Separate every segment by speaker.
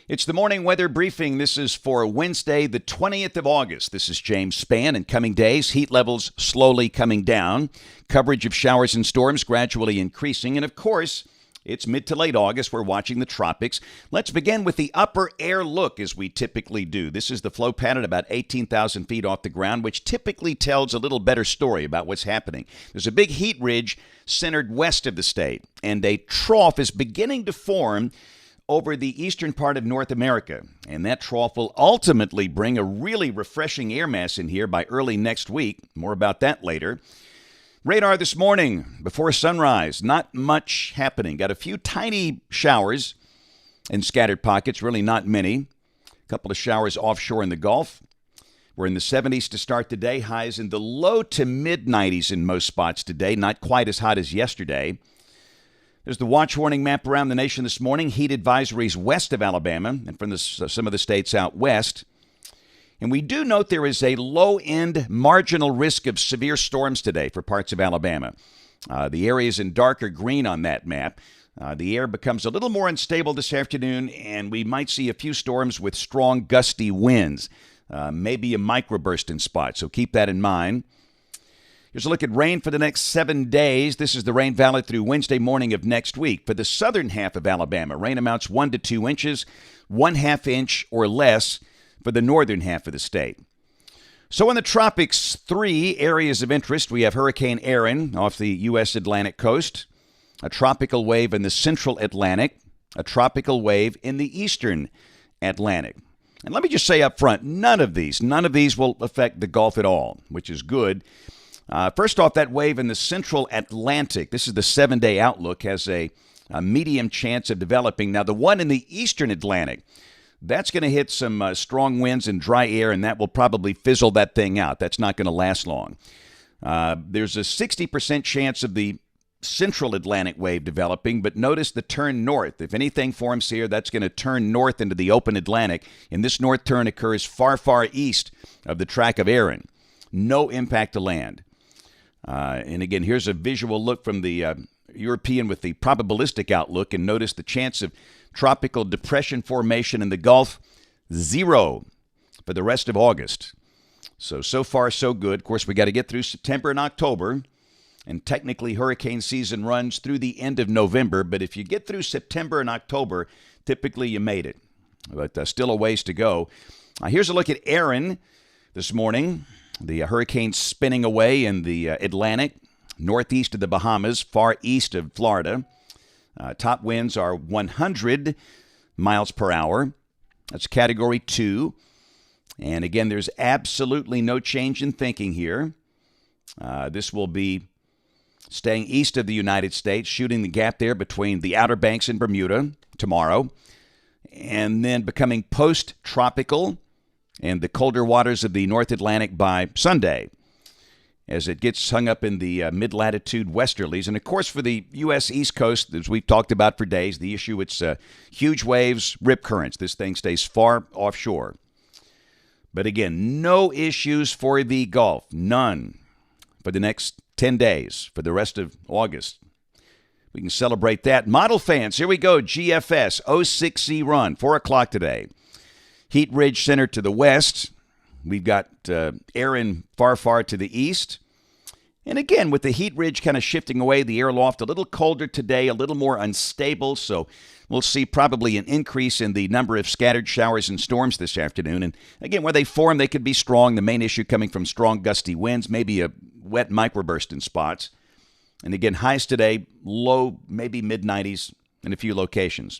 Speaker 1: It's the morning weather briefing. This is for Wednesday, the 20th of August. This is James Spann. In coming days, heat levels slowly coming down, coverage of showers and storms gradually increasing, and of course, it's mid to late August. We're watching the tropics. Let's begin with the upper air look, as we typically do. This is the flow pattern about 18,000 feet off the ground, which typically tells a little better story about what's happening. There's a big heat ridge centered west of the state, and a trough is beginning to form over the eastern part of North America. And that trough will ultimately bring a really refreshing air mass in here by early next week. More about that later. Radar this morning before sunrise. Not much happening. Got a few tiny showers in scattered pockets, really not many. A couple of showers offshore in the Gulf. We're in the 70s to start the day. Highs in the low to mid 90s in most spots today. Not quite as hot as yesterday. There's the watch warning map around the nation this morning. Heat advisories west of Alabama and from some of the states out west. And we do note there is a low-end marginal risk of severe storms today for parts of Alabama. The area is in darker green on that map. The air becomes a little more unstable this afternoon, and we might see a few storms with strong gusty winds. Maybe a microburst in spots, so keep that in mind. Here's a look at rain for the next 7 days. This is the rain valid through Wednesday morning of next week. For the southern half of Alabama, rain amounts 1 to 2 inches, 1/2 inch or less for the northern half of the state. So in the tropics, 3 areas of interest. We have Hurricane Erin off the U.S. Atlantic coast, a tropical wave in the central Atlantic, a tropical wave in the eastern Atlantic. And let me just say up front, none of these will affect the Gulf at all, which is good. First off, that wave in the central Atlantic, this is the 7-day outlook, has a medium chance of developing. Now, the one in the eastern Atlantic, that's going to hit some strong winds and dry air, and that will probably fizzle that thing out. That's not going to last long. There's a 60% chance of the central Atlantic wave developing, but notice the turn north. If anything forms here, that's going to turn north into the open Atlantic, and this north turn occurs far, far east of the track of Erin. No impact to land. And again, here's a visual look from the European with the probabilistic outlook, and notice the chance of tropical depression formation in the Gulf, 0 for the rest of August. So far, so good. Of course, we got to get through September and October, and technically hurricane season runs through the end of November, but if you get through September and October, typically you made it. But still a ways to go. Here's a look at Erin this morning. The hurricane spinning away in the Atlantic, northeast of the Bahamas, far east of Florida. Top winds are 100 miles per hour. That's Category 2. And again, there's absolutely no change in thinking here. This will be staying east of the United States, shooting the gap there between the Outer Banks and Bermuda tomorrow, and then becoming post-tropical and the colder waters of the North Atlantic by Sunday as it gets hung up in the mid-latitude westerlies. And, of course, for the U.S. East Coast, as we've talked about for days, the issue, it's huge waves, rip currents. This thing stays far offshore. But, again, no issues for the Gulf. None for the next 10 days, for the rest of August. We can celebrate that. Model fans, here we go. GFS, 06Z run, 4 o'clock today. Heat ridge center to the west. We've got Erin far, far to the east. And again, with the heat ridge kind of shifting away, the air loft a little colder today, a little more unstable. So we'll see probably an increase in the number of scattered showers and storms this afternoon. And again, where they form, they could be strong. The main issue coming from strong gusty winds, maybe a wet microburst in spots. And again, highs today, low, maybe mid-90s in a few locations.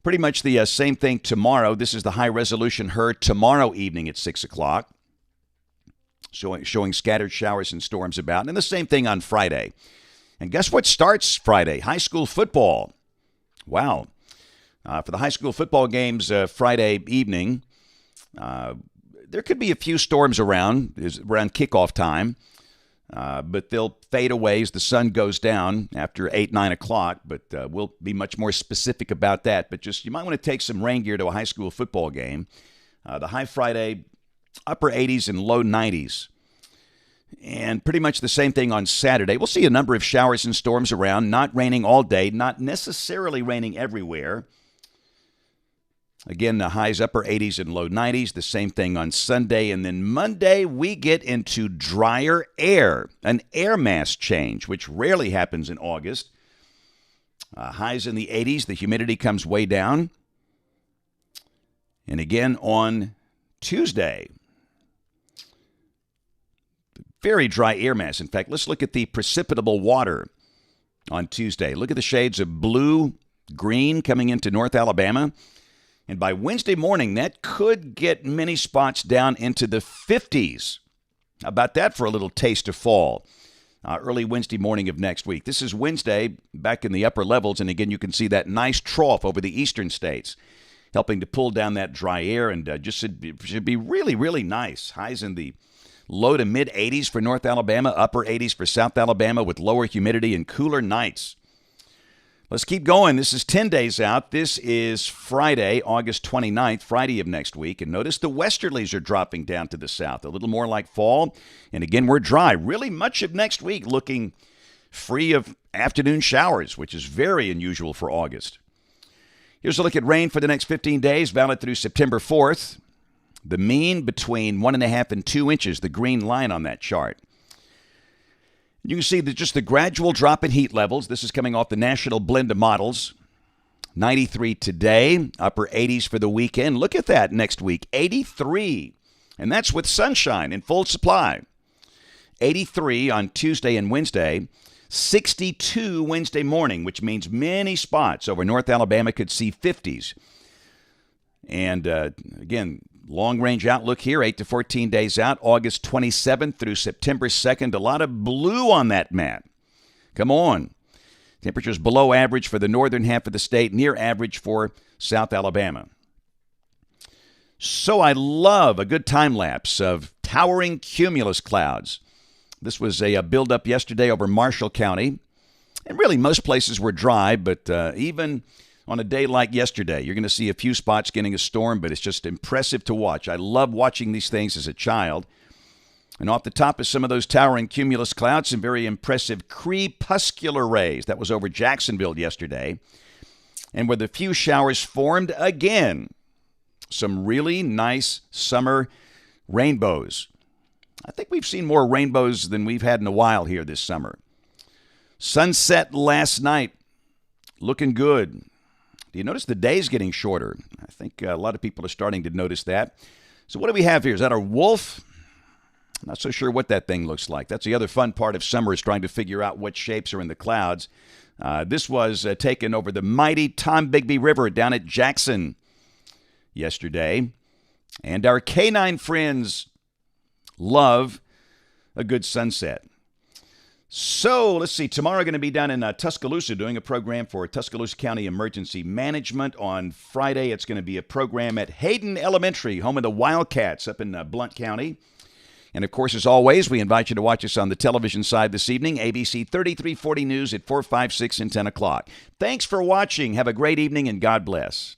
Speaker 1: Pretty much the same thing tomorrow. This is the high-resolution HER tomorrow evening at 6 o'clock, showing scattered showers and storms about. And the same thing on Friday. And guess what starts Friday? High school football. Wow. For the high school football games Friday evening, there could be a few storms around kickoff time. But they'll fade away as the sun goes down after 8, 9 o'clock. But we'll be much more specific about that. But just you might want to take some rain gear to a high school football game. The high Friday, upper 80s and low 90s. And pretty much the same thing on Saturday. We'll see a number of showers and storms around. Not raining all day. Not necessarily raining everywhere. Again, the highs upper 80s and low 90s. The same thing on Sunday. And then Monday, we get into drier air, an air mass change, which rarely happens in August. Highs in the 80s. The humidity comes way down. And again on Tuesday, very dry air mass. In fact, let's look at the precipitable water on Tuesday. Look at the shades of blue, green coming into North Alabama. And by Wednesday morning, that could get many spots down into the 50s. How about that for a little taste of fall? Early Wednesday morning of next week. This is Wednesday, back in the upper levels. And again, you can see that nice trough over the eastern states, helping to pull down that dry air. And just should be really, really nice. Highs in the low to mid 80s for North Alabama, upper 80s for South Alabama with lower humidity and cooler nights. Let's keep going. This is 10 days out. This is Friday, August 29th, Friday of next week. And notice the westerlies are dropping down to the south, a little more like fall. And again, we're dry. Really much of next week looking free of afternoon showers, which is very unusual for August. Here's a look at rain for the next 15 days, valid through September 4th. The mean between 1.5 and 2 inches, the green line on that chart. You can see that just the gradual drop in heat levels. This is coming off the national blend of models. 93 today, upper 80s for the weekend. Look at that next week, 83. And that's with sunshine in full supply. 83 on Tuesday and Wednesday. 62 Wednesday morning, which means many spots over North Alabama could see 50s. And again, long-range outlook here, 8 to 14 days out, August 27th through September 2nd. A lot of blue on that map. Come on. Temperatures below average for the northern half of the state, near average for South Alabama. So I love a good time lapse of towering cumulus clouds. This was a buildup yesterday over Marshall County. And really, most places were dry, but even on a day like yesterday, you're going to see a few spots getting a storm, but it's just impressive to watch. I love watching these things as a child. And off the top of some of those towering cumulus clouds, some very impressive crepuscular rays. That was over Jacksonville yesterday. And where the few showers formed, again, some really nice summer rainbows. I think we've seen more rainbows than we've had in a while here this summer. Sunset last night, looking good. Do you notice the day's getting shorter? I think a lot of people are starting to notice that. So what do we have here? Is that a wolf? I'm not so sure what that thing looks like. That's the other fun part of summer, is trying to figure out what shapes are in the clouds. This was taken over the mighty Tom Bigby River down at Jackson yesterday. And our canine friends love a good sunset. So, let's see. Tomorrow, going to be down in Tuscaloosa doing a program for Tuscaloosa County Emergency Management. On Friday, it's going to be a program at Hayden Elementary, home of the Wildcats up in Blount County. And, of course, as always, we invite you to watch us on the television side this evening, ABC 3340 News at 4, 5, 6, and 10 o'clock. Thanks for watching. Have a great evening, and God bless.